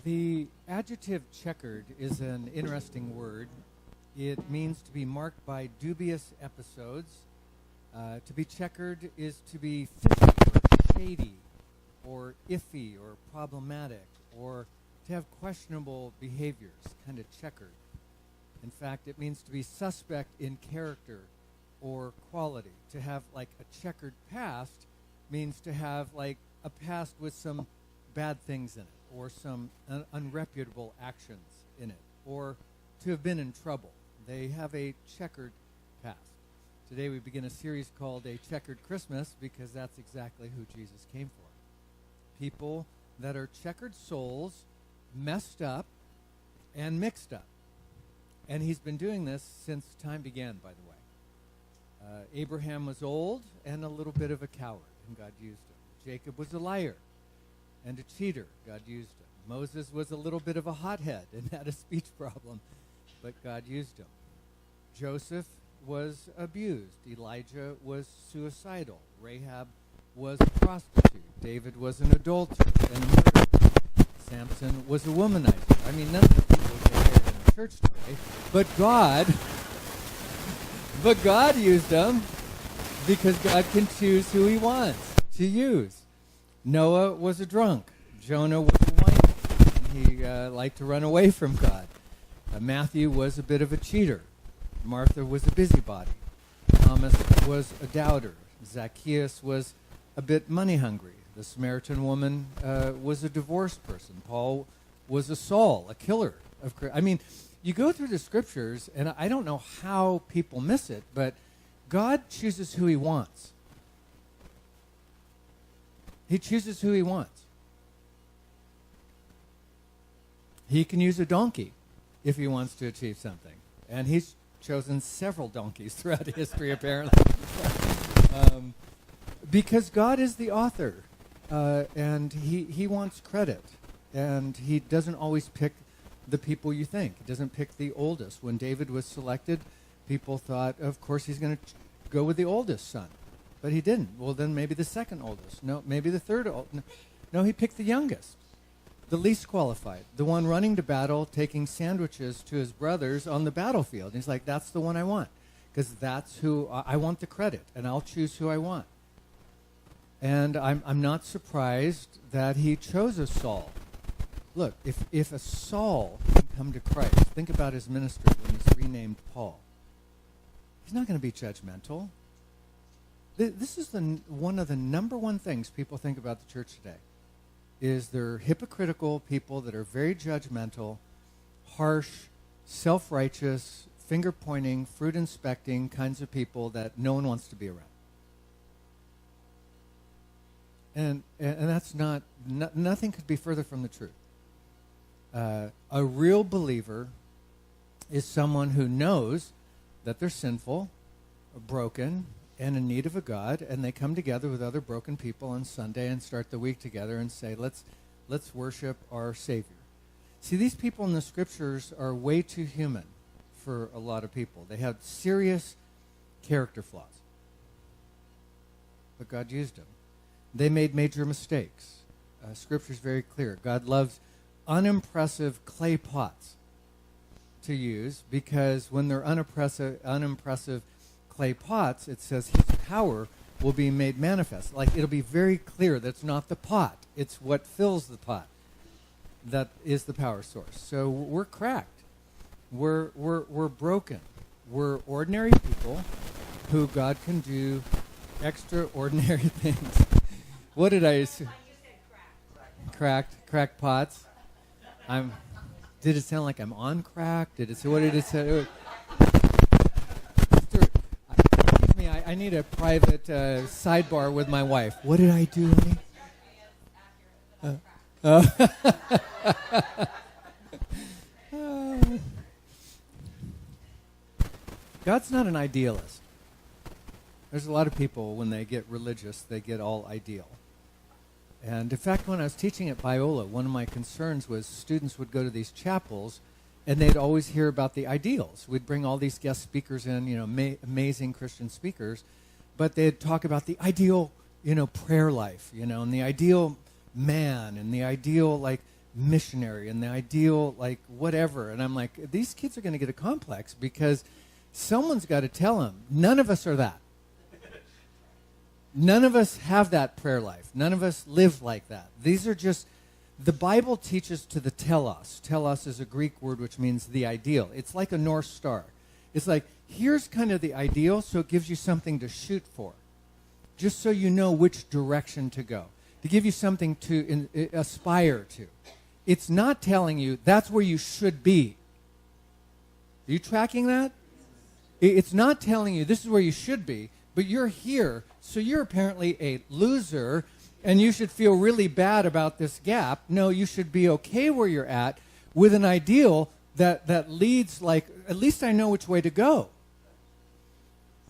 The adjective checkered is an interesting word. It means to be marked by dubious episodes. To be checkered is to be fishy or shady or iffy or problematic or to have questionable behaviors, kind of checkered. In fact, it means to be suspect in character or quality. To have like a checkered past means to have like a past with some bad things in it or some unreputable actions in it or to have been in trouble. They have a checkered past. Today we begin a series called A Checkered Christmas because that's exactly who Jesus came for. People that are checkered souls, messed up, and mixed up. And he's been doing this since time began, by the way. Abraham was old and a little bit of a coward, and God used him. Jacob was a liar and a cheater. God used him. Moses was a little bit of a hothead and had a speech problem, but God used him. Joseph was abused. Elijah was suicidal. Rahab was a prostitute. David was an adulterer and a murderer. Samson was a womanizer. I mean, none of the people get married in the church today, but God used them because God can choose who he wants to use. Noah was a drunk. Jonah was a whiner. He liked to run away from God. Matthew was a bit of a cheater. Martha was a busybody. Thomas was a doubter. Zacchaeus was a bit money hungry. The Samaritan woman was a divorced person. Paul was a Saul, a killer. I mean, you go through the scriptures, and I don't know how people miss it, but God chooses who he wants. He chooses who he wants. He can use a donkey if he wants to achieve something. And he's chosen several donkeys throughout history, apparently. Because God is the author, and he wants credit. And he doesn't always pick the people you think. He doesn't pick the oldest. When David was selected, people thought, of course, he's going to go with the oldest son. But he didn't. Well, then maybe the second oldest. No, maybe the third oldest. No, he picked the youngest, the least qualified, the one running to battle, taking sandwiches to his brothers on the battlefield. And he's like, that's the one I want, because that's who I want the credit, and I'll choose who I want. And I'm not surprised that he chose a Saul. Look, if a Saul can come to Christ, think about his ministry when he's renamed Paul. He's not going to be judgmental. This is one of the number one things people think about the church today, is they're hypocritical people that are very judgmental, harsh, self-righteous, finger-pointing, fruit-inspecting kinds of people that no one wants to be around. And that's nothing could be further from the truth. A real believer is someone who knows that they're sinful, broken, and in need of a God, and they come together with other broken people on Sunday and start the week together and say, let's worship our Savior. See, these people in the scriptures are way too human for a lot of people. They have serious character flaws. But God used them. They made major mistakes. Scripture's very clear. God loves unimpressive clay pots to use because when they're unimpressive clay pots, it says his power will be made manifest. Like, it'll be very clear that's not the pot. It's what fills the pot that is the power source. So we're cracked. We're broken. We're ordinary people who God can do extraordinary things. What did I say? Cracked pots. Did it sound like I'm on crack? What did it say? Excuse me, I need a private sidebar with my wife. What did I do, honey? God's not an idealist. There's a lot of people, when they get religious, they get all ideal. And in fact, when I was teaching at Biola, one of my concerns was students would go to these chapels and they'd always hear about the ideals. We'd bring all these guest speakers in, amazing Christian speakers, but they'd talk about the ideal, prayer life, and the ideal man and the ideal, missionary and the ideal, like, whatever. And I'm like, these kids are going to get a complex because someone's got to tell them. None of us are that. None of us have that prayer life. None of us live like that. These are just, the Bible teaches to the telos. Telos is a Greek word which means the ideal. It's like a North Star. It's like, here's kind of the ideal, so it gives you something to shoot for, just so you know which direction to go, to give you something to aspire to. It's not telling you that's where you should be. Are you tracking that? It's not telling you this is where you should be, but you're here, so you're apparently a loser, and you should feel really bad about this gap. No, you should be okay where you're at with an ideal that leads, like, at least I know which way to go.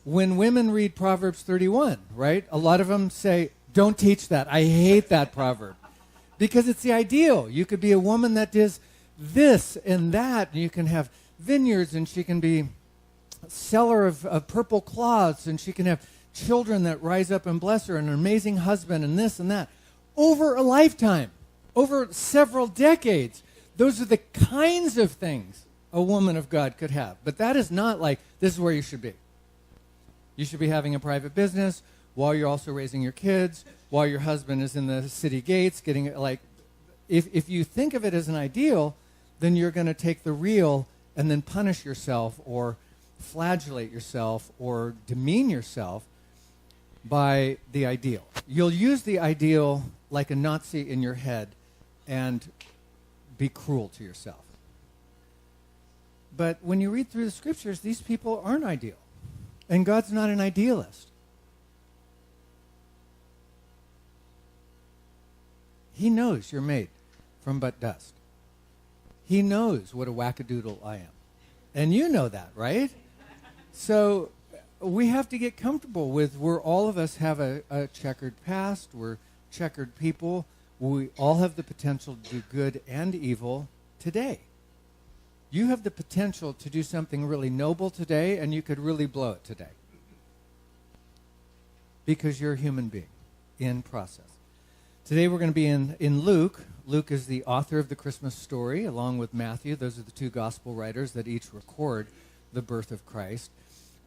When women read Proverbs 31, right, a lot of them say, don't teach that. I hate that proverb. Because it's the ideal. You could be a woman that does this and that, and you can have vineyards, and she can be a seller of purple cloths, and she can have children that rise up and bless her, and an amazing husband, and this and that. Over a lifetime, over several decades, those are the kinds of things a woman of God could have. But that is not like, this is where you should be. You should be having a private business while you're also raising your kids, while your husband is in the city gates, getting, like, if you think of it as an ideal, then you're going to take the real and then punish yourself or flagellate yourself or demean yourself by the ideal. You'll use the ideal like a Nazi in your head and be cruel to yourself. But when you read through the scriptures, these people aren't ideal. And God's not an idealist. He knows you're made from but dust. He knows what a wackadoodle I am. And you know that, right? So we have to get comfortable with where all of us have a checkered past. We're checkered people. We all have the potential to do good and evil today. You have the potential to do something really noble today, and you could really blow it today. Because you're a human being in process. Today we're going to be in Luke. Luke is the author of the Christmas story, along with Matthew. Those are the two gospel writers that each record the birth of Christ.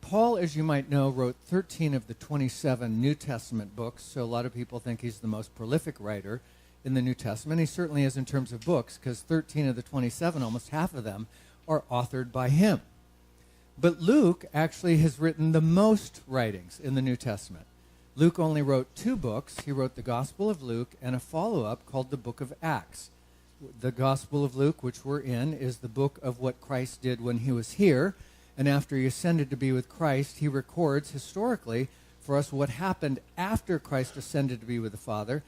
Paul, as you might know, wrote 13 of the 27 New Testament books, so a lot of people think he's the most prolific writer in the New Testament. He certainly is in terms of books, because 13 of the 27, almost half of them, are authored by him. But Luke actually has written the most writings in the New Testament. Luke only wrote 2 books. He wrote the Gospel of Luke and a follow-up called the Book of Acts. The Gospel of Luke, which we're in, is the book of what Christ did when he was here. And after he ascended to be with Christ, he records historically for us what happened after Christ ascended to be with the Father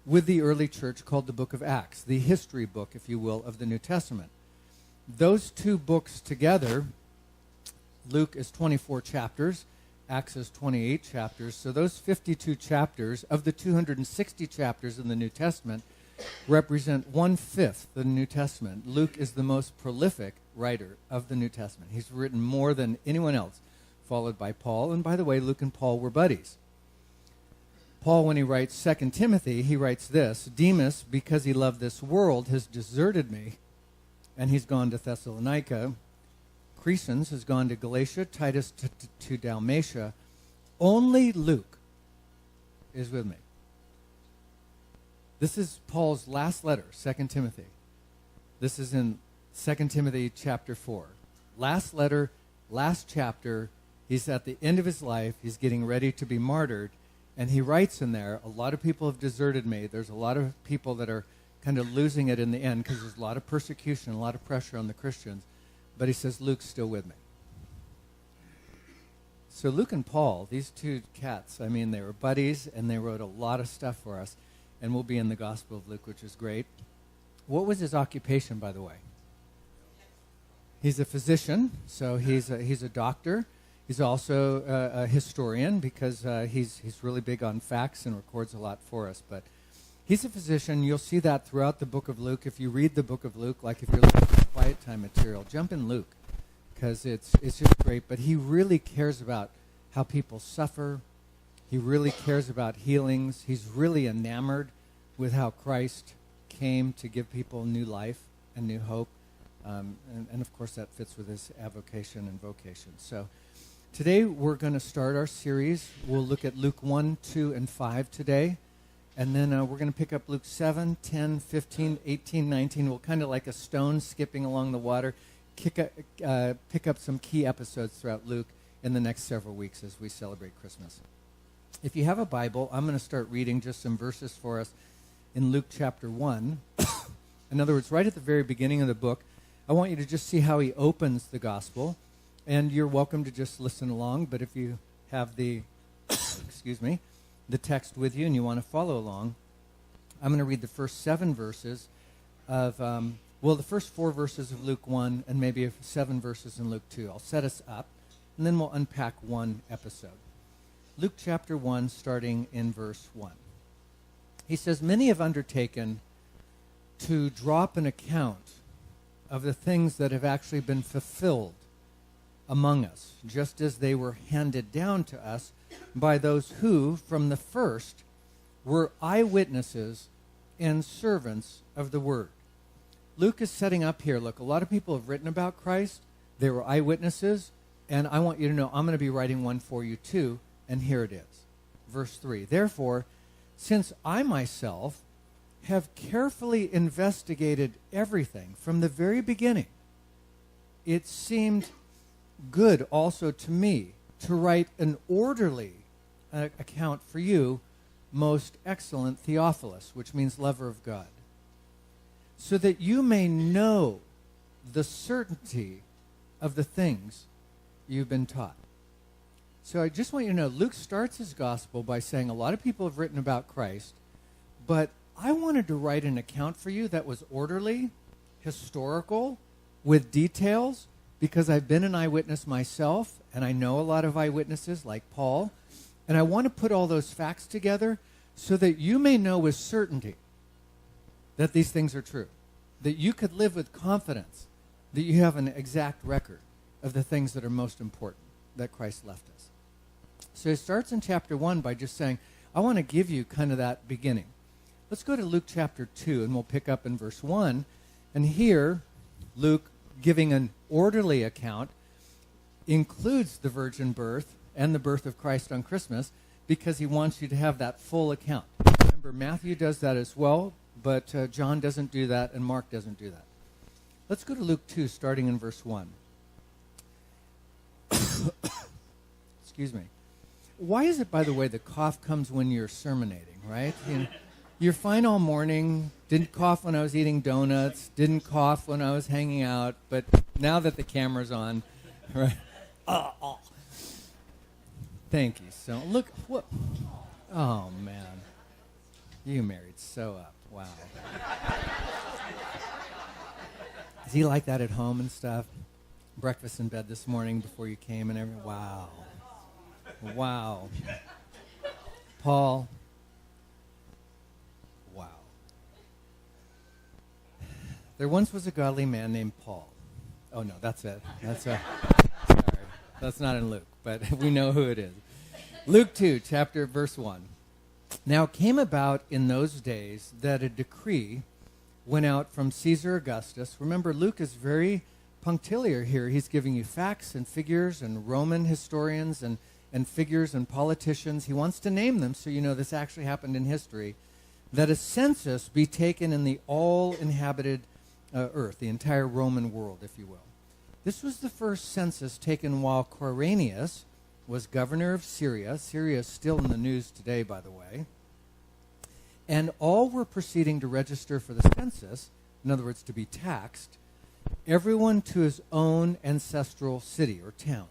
with the early church, called the Book of Acts, the history book, if you will, of the New Testament. Those 2 books together, Luke is 24 chapters, Acts is 28 chapters. So those 52 chapters of the 260 chapters in the New Testament represent 1/5 the New Testament. Luke is the most prolific writer of the New Testament. He's written more than anyone else, followed by Paul. And by the way, Luke and Paul were buddies. Paul, when he writes 2 Timothy, he writes this: Demas, because he loved this world, has deserted me, and he's gone to Thessalonica. Crescens has gone to Galatia, Titus to Dalmatia. Only Luke is with me. This is Paul's last letter, 2 Timothy. This is in 2 Timothy chapter 4. Last letter, last chapter. He's at the end of his life. He's getting ready to be martyred. And he writes in there, a lot of people have deserted me. There's a lot of people that are kind of losing it in the end because there's a lot of persecution, a lot of pressure on the Christians. But he says, Luke's still with me. So Luke and Paul, these 2 cats, I mean, they were buddies, and they wrote a lot of stuff for us. And we'll be in the Gospel of Luke, which is great. What was his occupation, by the way? He's a physician, so he's a doctor. He's also a historian, because he's really big on facts and records a lot for us. But he's a physician. You'll see that throughout the book of Luke. If you read the book of Luke, like if you're looking for quiet time material, jump in Luke, because it's just great. But he really cares about how people suffer. He really cares about healings. He's really enamored with how Christ came to give people new life and new hope. And of course, that fits with his avocation and vocation. So today we're going to start our series. We'll look at Luke 1, 2, and 5 today. And then we're going to pick up Luke 7, 10, 15, 18, 19. We'll kind of like a stone skipping along the water, pick up some key episodes throughout Luke in the next several weeks as we celebrate Christmas. If you have a Bible, I'm going to start reading just some verses for us in Luke chapter 1. In other words, right at the very beginning of the book, I want you to just see how he opens the gospel. And you're welcome to just listen along, but if you have the, the text with you and you want to follow along, I'm going to read the first 7 verses of, the first 4 verses of Luke 1 and maybe 7 verses in Luke 2. I'll set us up, and then we'll unpack one episode. Luke chapter 1, starting in verse 1. He says, "Many have undertaken to draw up an account of the things that have actually been fulfilled among us, just as they were handed down to us by those who, from the first, were eyewitnesses and servants of the word." Luke is setting up here, look, a lot of people have written about Christ. They were eyewitnesses, and I want you to know I'm going to be writing one for you too, and here it is. Verse 3, "Therefore, since I myself have carefully investigated everything from the very beginning, it seemed good also to me to write an orderly account for you, most excellent Theophilus," which means lover of God, "so that you may know the certainty of the things you've been taught." So I just want you to know, Luke starts his gospel by saying a lot of people have written about Christ, but I wanted to write an account for you that was orderly, historical, with details, because I've been an eyewitness myself, and I know a lot of eyewitnesses like Paul, and I want to put all those facts together so that you may know with certainty that these things are true, that you could live with confidence that you have an exact record of the things that are most important that Christ left us. So he starts in chapter 1 by just saying, I want to give you kind of that beginning. Let's go to Luke chapter 2, and we'll pick up in verse 1. And here, Luke, giving an orderly account, includes the virgin birth and the birth of Christ on Christmas because he wants you to have that full account. Remember, Matthew does that as well, but John doesn't do that, and Mark doesn't do that. Let's go to Luke 2, starting in verse 1. Excuse me. Why is it, by the way, the cough comes when you're sermonating, right? You're fine all morning, didn't cough when I was eating donuts, didn't cough when I was hanging out, but now that the camera's on, right? Thank you. So, look, what? Oh, man. You married so up. Wow. Is he like that at home and stuff? Breakfast in bed this morning before you came and everything? Wow. Wow. Paul. Wow. There once was a godly man named Paul. Oh, no, that's it. Sorry. That's not in Luke, but we know who it is. Luke 2, verse 1. "Now it came about in those days that a decree went out from Caesar Augustus." Remember, Luke is very punctiliar here. He's giving you facts and figures and Roman historians and figures and politicians. He wants to name them so you know this actually happened in history. "That a census be taken in the all-inhabited earth," the entire Roman world, if you will. This was the first census taken while Quirinius was governor of Syria. Syria is still in the news today, by the way. And all were proceeding to register for the census, in other words, to be taxed, everyone to his own ancestral city or town.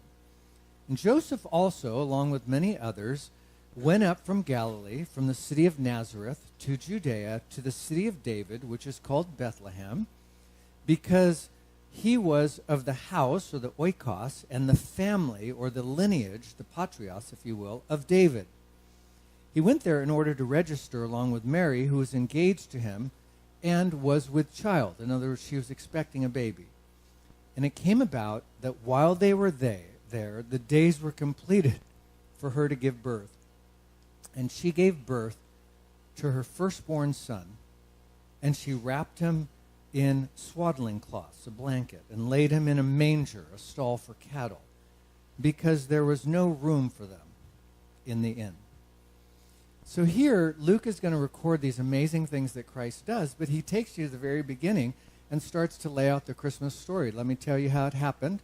And Joseph also, along with many others, went up from Galilee, from the city of Nazareth to Judea, to the city of David, which is called Bethlehem, because he was of the house, or the oikos, and the family, or the lineage, the patrios, if you will, of David. He went there in order to register along with Mary, who was engaged to him and was with child. In other words, she was expecting a baby. And it came about that while they were there, the days were completed for her to give birth. And she gave birth to her firstborn son, and she wrapped him in swaddling cloths, a blanket, and laid him in a manger, a stall for cattle, because there was no room for them in the inn. So here, Luke is going to record these amazing things that Christ does, but he takes you to the very beginning and starts to lay out the Christmas story. Let me tell you how it happened.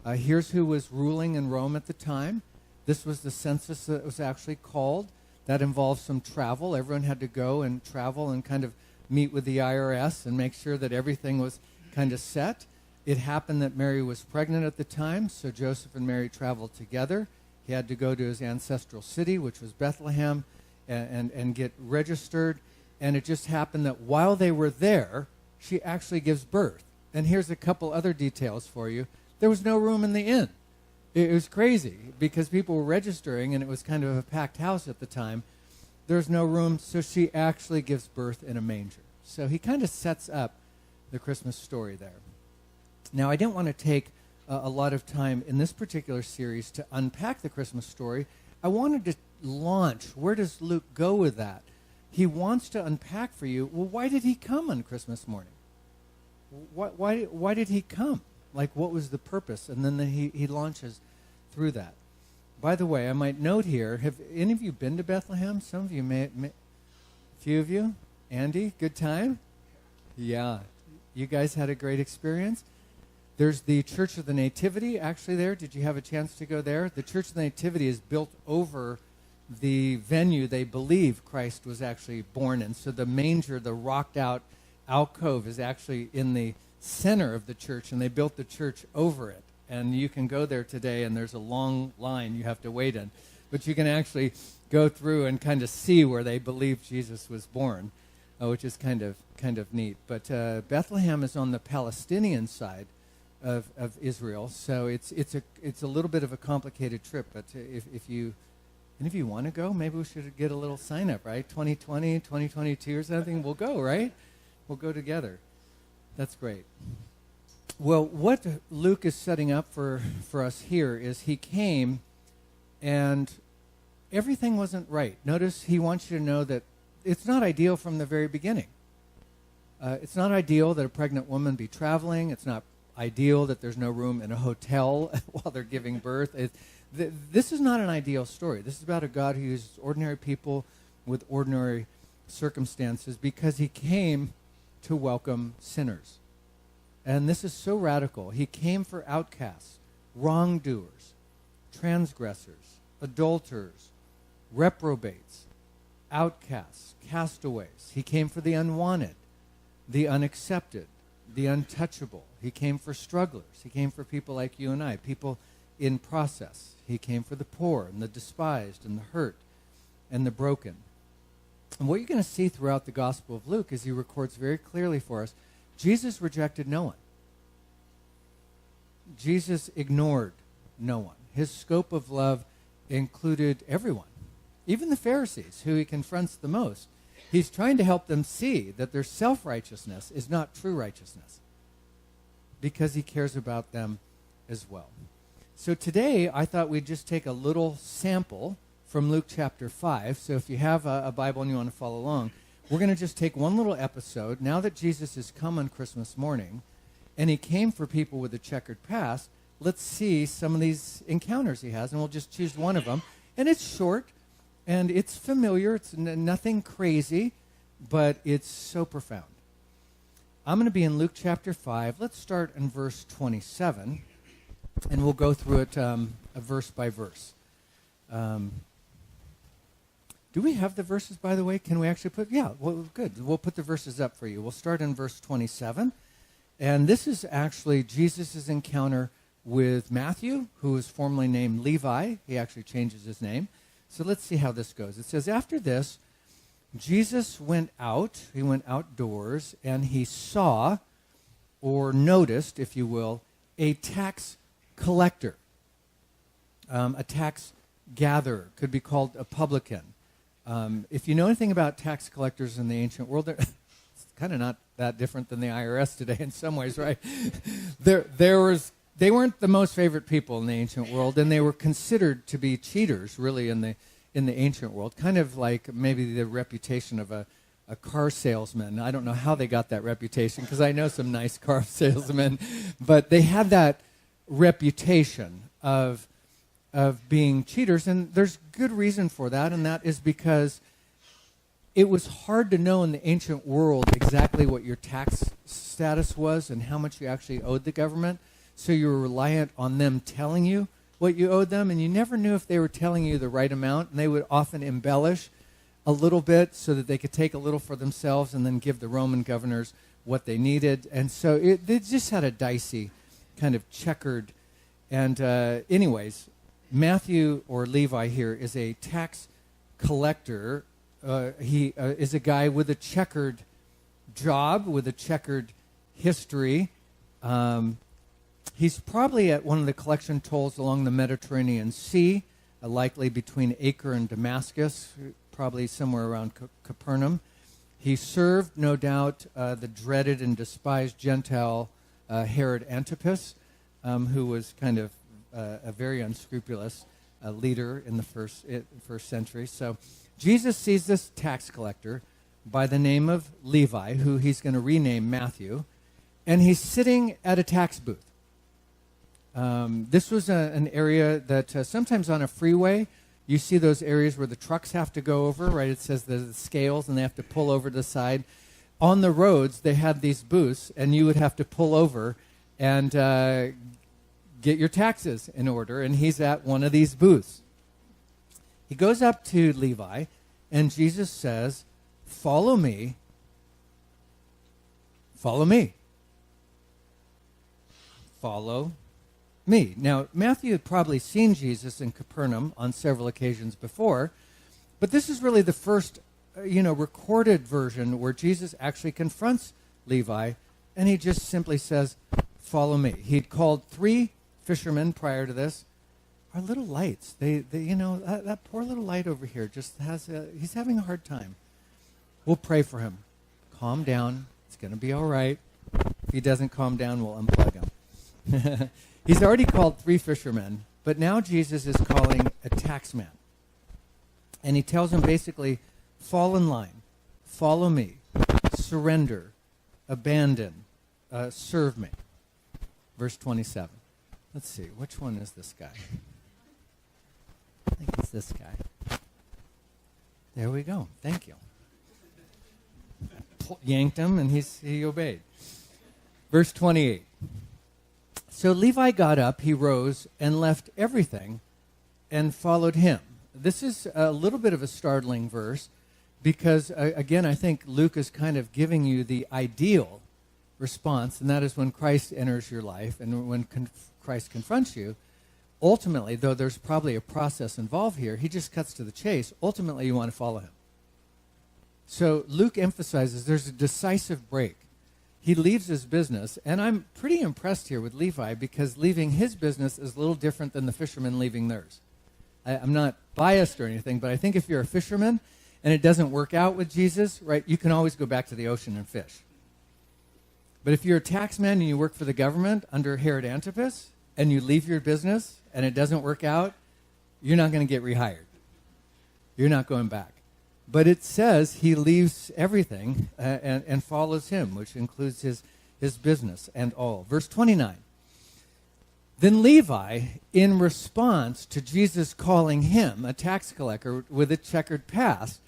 Here's who was ruling in Rome at the time. This was the census that was actually called. That involved some travel. Everyone had to go and travel and kind of meet with the IRS and make sure that everything was kind of set. It happened that Mary was pregnant at the time, so Joseph and Mary traveled together. He had to go to his ancestral city, which was Bethlehem, and get registered. And it just happened that while they were there, she actually gives birth. And here's a couple other details for you. There was no room in the inn. It was crazy because people were registering, and it was kind of a packed house at the time. There's no room, so she actually gives birth in a manger. So he kind of sets up the Christmas story there. Now, I didn't want to take a lot of time in this particular series to unpack the Christmas story. I wanted to launch. Where does Luke go with that? He wants to unpack for you, well, why did he come on Christmas morning? Why did he come? Like, what was the purpose? And then he launches through that. By the way, I might note here, have any of you been to Bethlehem? Some of you may a few of you? Andy, good time? Yeah. You guys had a great experience? There's the Church of the Nativity actually there. Did you have a chance to go there? The Church of the Nativity is built over the venue they believe Christ was actually born in. So the manger, the rocked out alcove, is actually in the center of the church, and they built the church over it. And you can go there today, and there's a long line you have to wait in. But you can actually go through and kind of see where they believe Jesus was born, which is kind of neat. But Bethlehem is on the Palestinian side of Israel, so it's a little bit of a complicated trip. But if you want to go, maybe we should get a little sign up, right? 2020, 2022 or something, we'll go, right? We'll go together. That's great. Well, what Luke is setting up for us here is he came and everything wasn't right. Notice he wants you to know that it's not ideal from the very beginning. It's not ideal that a pregnant woman be traveling. It's not ideal that there's no room in a hotel while they're giving birth. This is not an ideal story. This is about a God who uses ordinary people with ordinary circumstances because he came to welcome sinners. And this is so radical. He came for outcasts, wrongdoers, transgressors, adulterers, reprobates, outcasts, castaways. He came for the unwanted, the unaccepted, the untouchable. He came for strugglers. He came for people like you and I, people in process. He came for the poor and the despised and the hurt and the broken. And what you're going to see throughout the Gospel of Luke is he records very clearly for us, Jesus rejected no one. Jesus ignored no one. His scope of love included everyone, even the Pharisees, who he confronts the most. He's trying to help them see that their self-righteousness is not true righteousness because he cares about them as well. So today, I thought we'd just take a little sample from Luke chapter 5. So if you have a Bible and you want to follow along, we're going to just take one little episode. Now that Jesus has come on Christmas morning, and he came for people with a checkered past, let's see some of these encounters he has, and we'll just choose one of them. And it's short, and it's familiar. It's nothing crazy, but it's so profound. I'm going to be in Luke chapter 5. Let's start in verse 27, and we'll go through it verse by verse. Do we have the verses, by the way? Can we actually put? Yeah, well, good. We'll put the verses up for you. We'll start in verse 27. And this is actually Jesus' encounter with Matthew, who was formerly named Levi. He actually changes his name. So let's see how this goes. It says, after this, Jesus went out. He went outdoors, and he saw, or noticed, if you will, a tax collector, a tax gatherer, could be called a publican. If you know anything about tax collectors in the ancient world, it's kind of not that different than the IRS today in some ways, right? They weren't the most favorite people in the ancient world, and they were considered to be cheaters, really, in the ancient world. Kind of like maybe the reputation of a a car salesman. I don't know how they got that reputation because I know some nice car salesmen, but they had that reputation of being cheaters, and there's good reason for that, and that is because it was hard to know in the ancient world exactly what your tax status was and how much you actually owed the government, so you were reliant on them telling you what you owed them, and you never knew if they were telling you the right amount, and they would often embellish a little bit so that they could take a little for themselves and then give the Roman governors what they needed. And so they just had a dicey, kind of checkered. And anyways, Matthew, or Levi here, is a tax collector. He is a guy with a checkered job, with a checkered history. He's probably at one of the collection tolls along the Mediterranean Sea, likely between Acre and Damascus, probably somewhere around Capernaum. He served, no doubt, the dreaded and despised Gentile Herod Antipas, who was kind of a very unscrupulous leader in the first century. So Jesus sees this tax collector by the name of Levi, who he's going to rename Matthew, and he's sitting at a tax booth. This was an area that sometimes on a freeway, you see those areas where the trucks have to go over, right? It says the scales, and they have to pull over to the side. On the roads, they had these booths, and you would have to pull over and get your taxes in order, and he's at one of these booths. He goes up to Levi, and Jesus says, "Follow me. Follow me. Follow me." Now, Matthew had probably seen Jesus in Capernaum on several occasions before, but this is really the first, recorded version where Jesus actually confronts Levi, and he just simply says, "Follow me." He'd called 3 fishermen prior to this. Our little lights, that poor little light over here just he's having a hard time. We'll pray for him. Calm down. It's going to be all right. If he doesn't calm down, we'll unplug him. He's already called 3 fishermen, but now Jesus is calling a taxman. And he tells him basically, fall in line, follow me, surrender, abandon, serve me. Verse 27. Let's see, which one is this guy? I think it's this guy. There we go. Thank you. Yanked him, and he obeyed. Verse 28. So Levi got up, he rose, and left everything and followed him. This is a little bit of a startling verse because, again, I think Luke is kind of giving you the ideal response, and that is when Christ enters your life and when Christ confronts you. Ultimately, though there's probably a process involved here, he just cuts to the chase. Ultimately, you want to follow him. So Luke emphasizes there's a decisive break. He leaves his business, and I'm pretty impressed here with Levi because leaving his business is a little different than the fishermen leaving theirs. I'm not biased or anything, but I think if you're a fisherman and it doesn't work out with Jesus, right, you can always go back to the ocean and fish. But if you're a taxman and you work for the government under Herod Antipas and you leave your business and it doesn't work out, you're not going to get rehired. You're not going back. But it says he leaves everything and follows him, which includes his business and all. Verse 29. Then Levi, in response to Jesus calling him a tax collector with a checkered past,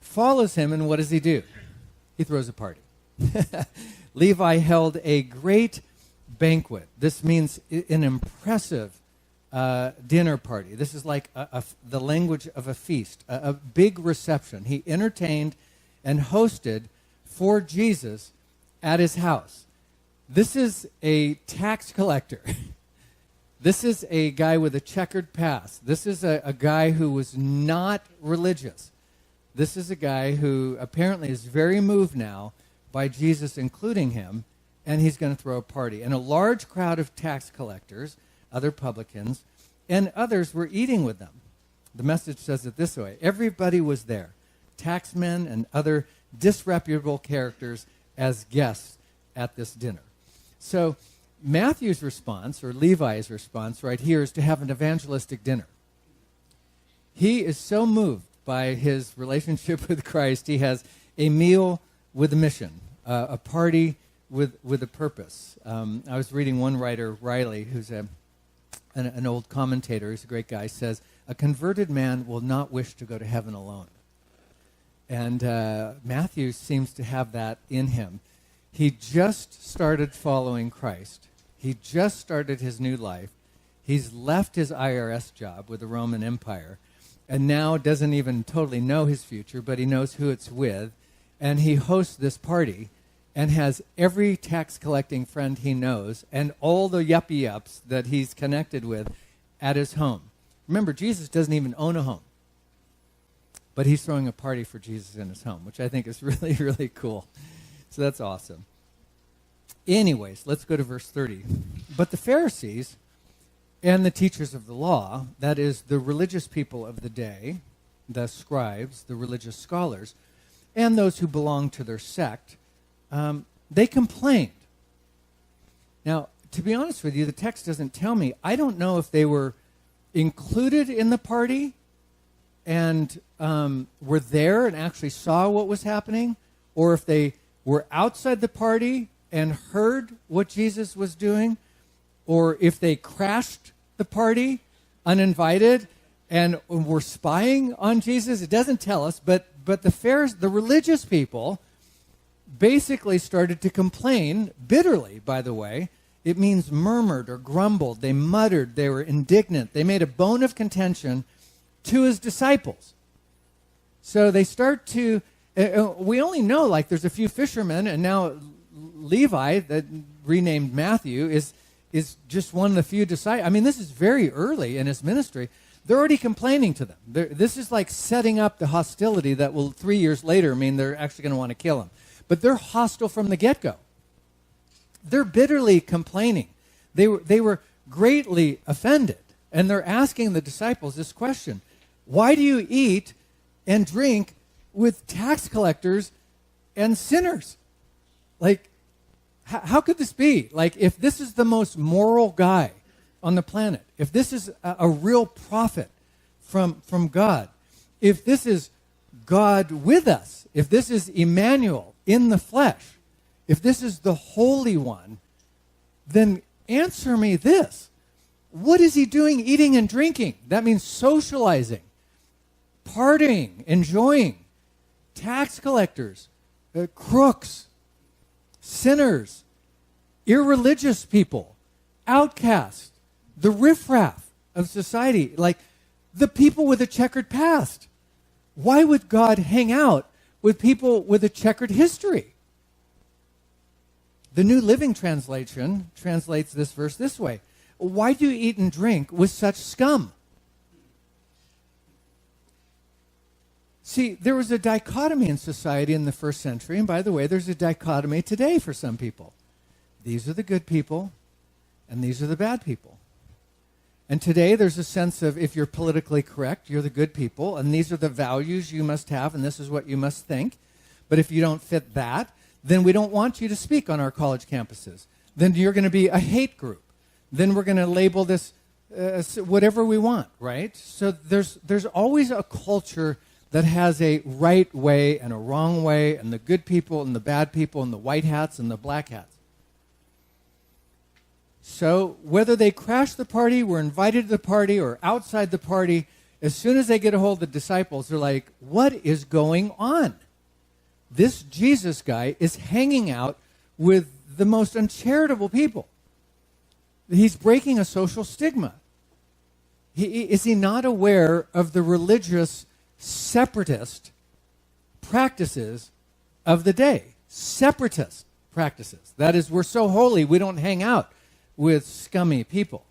follows him, and what does he do? He throws a party. Levi held a great banquet. This means an impressive dinner party. This is like the language of a feast, a big reception. He entertained and hosted for Jesus at his house. This is a tax collector. This is a guy with a checkered past. This is a guy who was not religious. This is a guy who apparently is very moved now by Jesus including him, and he's going to throw a party. And a large crowd of tax collectors, other publicans, and others were eating with them. The message says it this way: everybody was there, taxmen and other disreputable characters as guests at this dinner. So Matthew's response, or Levi's response right here, is to have an evangelistic dinner. He is so moved by his relationship with Christ, he has a meal with a mission, a party with a purpose. I was reading one writer, Riley, who's an old commentator. He's a great guy. Says, a converted man will not wish to go to heaven alone. And Matthew seems to have that in him. He just started following Christ. He just started his new life. He's left his IRS job with the Roman Empire and now doesn't even totally know his future, but he knows who it's with. And he hosts this party and has every tax-collecting friend he knows and all the yuppie-yups that he's connected with at his home. Remember, Jesus doesn't even own a home. But he's throwing a party for Jesus in his home, which I think is really, really cool. So that's awesome. Anyways, let's go to verse 30. But the Pharisees and the teachers of the law, that is, the religious people of the day, the scribes, the religious scholars, and those who belonged to their sect, they complained. Now, to be honest with you, the text doesn't tell me. I don't know if they were included in the party and were there and actually saw what was happening, or if they were outside the party and heard what Jesus was doing, or if they crashed the party uninvited and were spying on Jesus. It doesn't tell us, but the religious people basically started to complain bitterly, by the way. It means murmured or grumbled. They muttered. They were indignant. They made a bone of contention to his disciples. So they start to, we only know like there's a few fishermen, and now Levi, that renamed Matthew, is just one of the few disciples. I mean, this is very early in his ministry. They're already complaining to them. This is like setting up the hostility that will 3 years later mean they're actually going to want to kill him. But they're hostile from the get-go. They're bitterly complaining. They were greatly offended. And they're asking the disciples this question: why do you eat and drink with tax collectors and sinners? Like, how could this be? Like, if this is the most moral guy on the planet, if this is a real prophet from God, if this is God with us, if this is Emmanuel in the flesh, if this is the Holy One, then answer me this. What is he doing eating and drinking? That means socializing, partying, enjoying. Tax collectors, crooks, sinners, irreligious people, outcasts, the riffraff of society, like the people with a checkered past. Why would God hang out with people with a checkered history? The New Living Translation translates this verse this way: why do you eat and drink with such scum? See, there was a dichotomy in society in the first century, and by the way, there's a dichotomy today for some people. These are the good people, and these are the bad people. And today there's a sense of, if you're politically correct, you're the good people, and these are the values you must have, and this is what you must think. But if you don't fit that, then we don't want you to speak on our college campuses. Then you're going to be a hate group. Then we're going to label this whatever we want, right? So there's always a culture that has a right way and a wrong way, and the good people and the bad people and the white hats and the black hats. So whether they crash the party, were invited to the party, or outside the party, as soon as they get a hold of the disciples, they're like, what is going on? This Jesus guy is hanging out with the most uncharitable people. He's breaking a social stigma. Is he not aware of the religious separatist practices of the day? Separatist practices. That is, we're so holy we don't hang out with scummy people.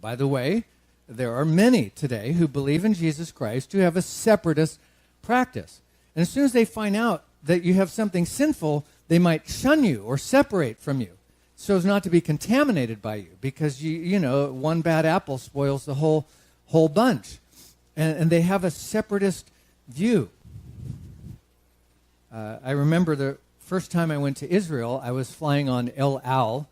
By the way, there are many today who believe in Jesus Christ who have a separatist practice. And as soon as they find out that you have something sinful, they might shun you or separate from you so as not to be contaminated by you, because you know, one bad apple spoils the whole bunch. And they have a separatist view. I remember the first time I went to Israel, I was flying on El Al,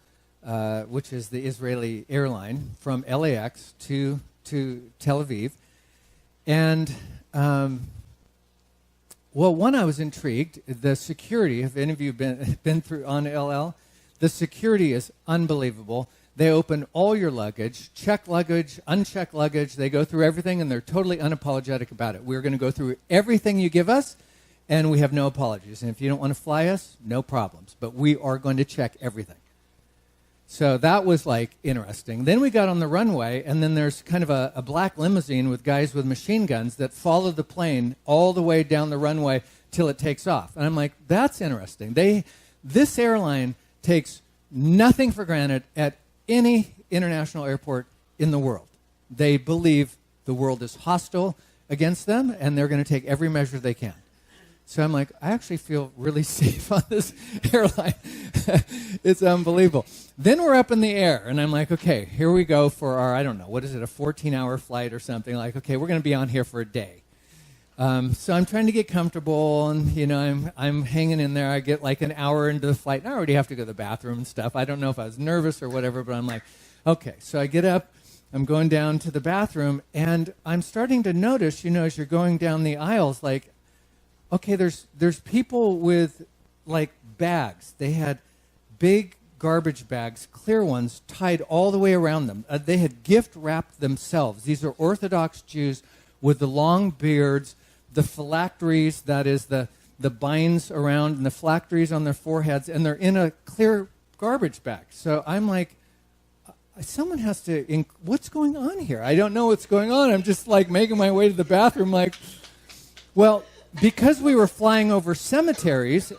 which is the Israeli airline, from LAX to Tel Aviv. And Well, one, I was intrigued. The security, if any of you have been through on LL, the security is unbelievable. They open all your luggage, check luggage, uncheck luggage. They go through everything, and they're totally unapologetic about it. We're going to go through everything you give us, and we have no apologies. And if you don't want to fly us, no problems. But we are going to check everything. So that was, like, interesting. Then we got on the runway, and then there's kind of a black limousine with guys with machine guns that follow the plane all the way down the runway till it takes off. And I'm like, that's interesting. This airline takes nothing for granted at any international airport in the world. They believe the world is hostile against them, and they're going to take every measure they can. So I'm like, I actually feel really safe on this airline. It's unbelievable. Then we're up in the air, and I'm like, okay, here we go for our, I don't know, what is it, a 14-hour flight or something? Like, okay, we're going to be on here for a day. So I'm trying to get comfortable, and, you know, I'm hanging in there. I get like an hour into the flight, and I already have to go to the bathroom and stuff. I don't know if I was nervous or whatever, but I'm like, okay. So I get up. I'm going down to the bathroom, and I'm starting to notice, you know, as you're going down the aisles, like, okay, there's people with, like, bags. They had big garbage bags, clear ones, tied all the way around them. They had gift-wrapped themselves. These are Orthodox Jews with the long beards, the phylacteries, that is the binds around, and the phylacteries on their foreheads, and they're in a clear garbage bag. So I'm like, someone has to, what's going on here? I don't know what's going on. I'm just, like, making my way to the bathroom, like, well, because we were flying over cemeteries,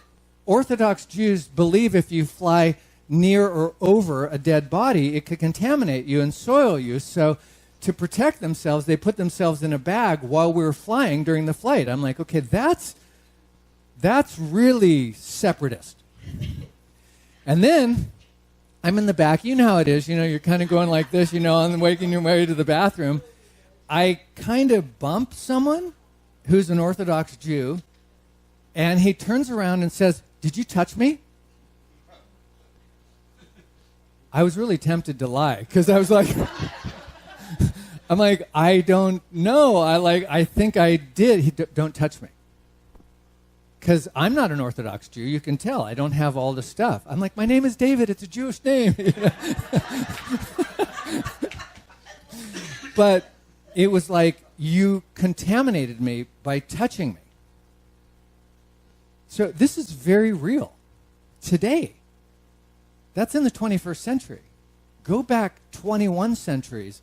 Orthodox Jews believe if you fly near or over a dead body, it could contaminate you and soil you. So to protect themselves, they put themselves in a bag while we were flying during the flight. I'm like, okay, that's really separatist. And then I'm in the back. You know how it is. You know, you're kind of going like this, you know, on making your way to the bathroom. I kind of bump someone who's an Orthodox Jew, and he turns around and says, "Did you touch me?" I was really tempted to lie, because I was like, I'm like, I don't know. I think I did. Don't touch me. Because I'm not an Orthodox Jew. You can tell. I don't have all the stuff. I'm like, my name is David. It's a Jewish name. But it was like, you contaminated me by touching me. So this is very real today. That's in the 21st century. Go back 21 centuries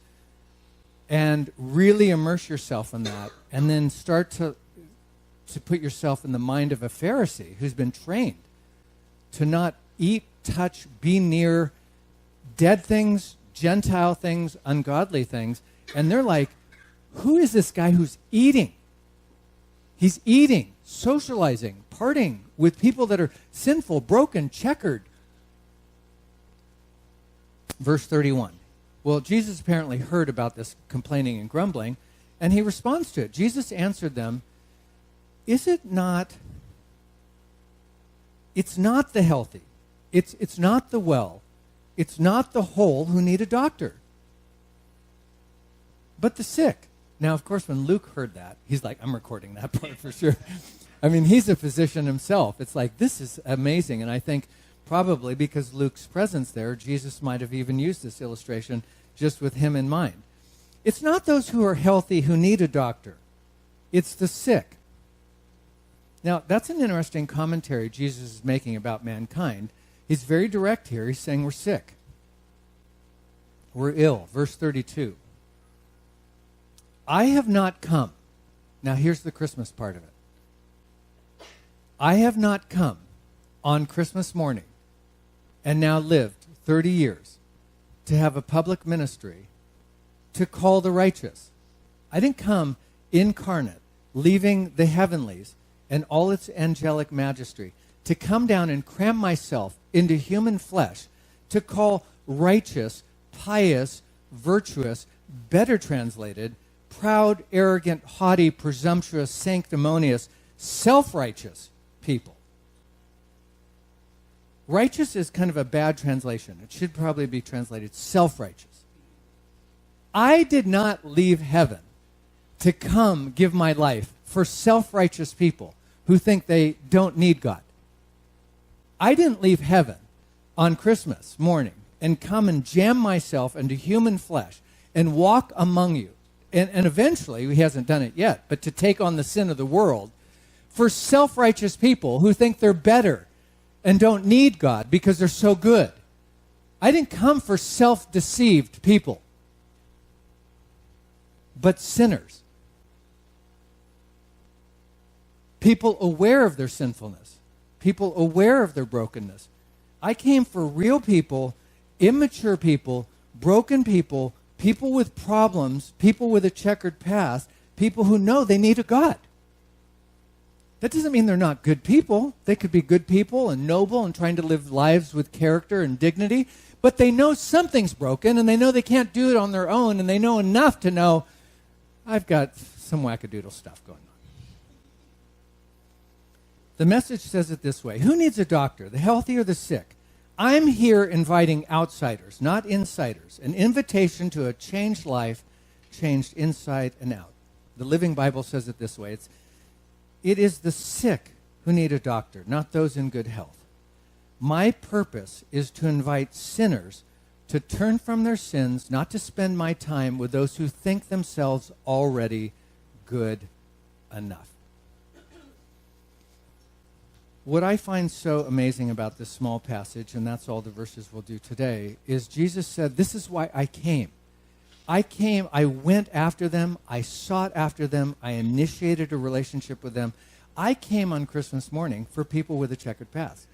and really immerse yourself in that, and then start to put yourself in the mind of a Pharisee who's been trained to not eat, touch, be near dead things, Gentile things, ungodly things. And they're like, who is this guy who's eating? He's eating, socializing, partying with people that are sinful, broken, checkered. Verse 31. Well, Jesus apparently heard about this complaining and grumbling, and he responds to it. Jesus answered them, it's not the healthy, it's not the well, it's not the whole who need a doctor, but the sick. Now, of course, when Luke heard that, he's like, I'm recording that part for sure. I mean, he's a physician himself. It's like, this is amazing. And I think probably because Luke's presence there, Jesus might have even used this illustration just with him in mind. It's not those who are healthy who need a doctor. It's the sick. Now, that's an interesting commentary Jesus is making about mankind. He's very direct here. He's saying we're sick. We're ill. Verse 32. I have not come. Now, here's the Christmas part of it. I have not come on Christmas morning and now lived 30 years to have a public ministry to call the righteous. I didn't come incarnate, leaving the heavenlies and all its angelic majesty, to come down and cram myself into human flesh, to call righteous, pious, virtuous, better translated, proud, arrogant, haughty, presumptuous, sanctimonious, self-righteous people. Righteous is kind of a bad translation. It should probably be translated self-righteous. I did not leave heaven to come give my life for self-righteous people, who think they don't need God. I didn't leave heaven on Christmas morning and come and jam myself into human flesh and walk among you. And eventually, he hasn't done it yet, but to take on the sin of the world for self-righteous people who think they're better and don't need God because they're so good. I didn't come for self-deceived people, but sinners. People aware of their sinfulness. People aware of their brokenness. I came for real people, immature people, broken people, people with problems, people with a checkered past, people who know they need a God. That doesn't mean they're not good people. They could be good people and noble and trying to live lives with character and dignity, but they know something's broken and they know they can't do it on their own, and they know enough to know, I've got some wackadoodle stuff going on. The message says it this way: who needs a doctor, the healthy or the sick? I'm here inviting outsiders, not insiders, an invitation to a changed life, changed inside and out. The Living Bible says it this way: it is the sick who need a doctor, not those in good health. My purpose is to invite sinners to turn from their sins, not to spend my time with those who think themselves already good enough. What I find so amazing about this small passage, and that's all the verses we'll do today, is Jesus said, this is why I came. I went after them, I sought after them, I initiated a relationship with them. I came on Christmas morning for people with a checkered past.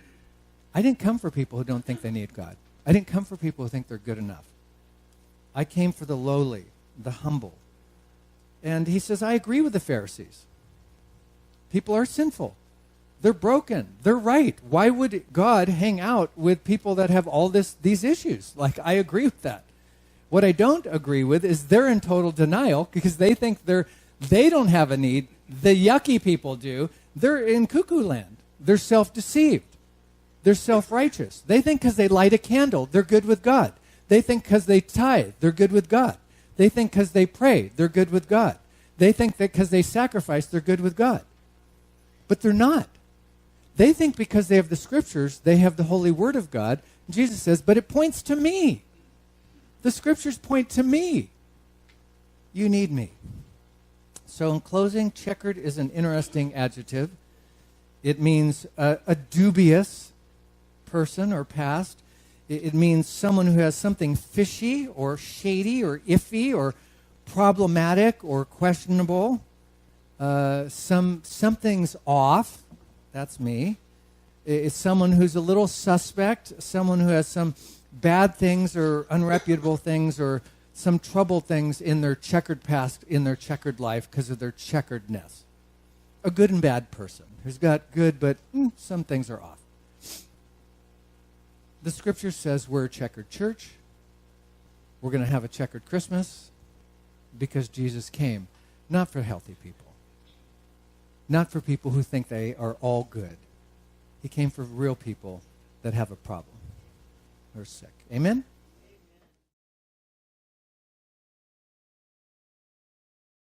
I didn't come for people who don't think they need God. I didn't come for people who think they're good enough. I came for the lowly, the humble. And he says, I agree with the Pharisees. People are sinful. They're broken. They're right. Why would God hang out with people that have all these issues? Like, I agree with that. What I don't agree with is they're in total denial because they think they don't have a need. The yucky people do. They're in cuckoo land. They're self-deceived. They're self-righteous. They think because they light a candle, they're good with God. They think because they tithe, they're good with God. They think because they pray, they're good with God. They think that because they sacrifice, they're good with God. But they're not. They think because they have the scriptures, they have the holy word of God. Jesus says, but it points to me. The scriptures point to me. You need me. So in closing, checkered is an interesting adjective. It means a dubious person or past. It means someone who has something fishy or shady or iffy or problematic or questionable. Something's off. That's me. It's someone who's a little suspect, someone who has some bad things or unreputable things or some troubled things in their checkered past, in their checkered life because of their checkeredness. A good and bad person who's got good, but some things are off. The scripture says we're a checkered church. We're going to have a checkered Christmas because Jesus came, not for healthy people. Not for people who think they are all good. He came for real people that have a problem or sick. Amen?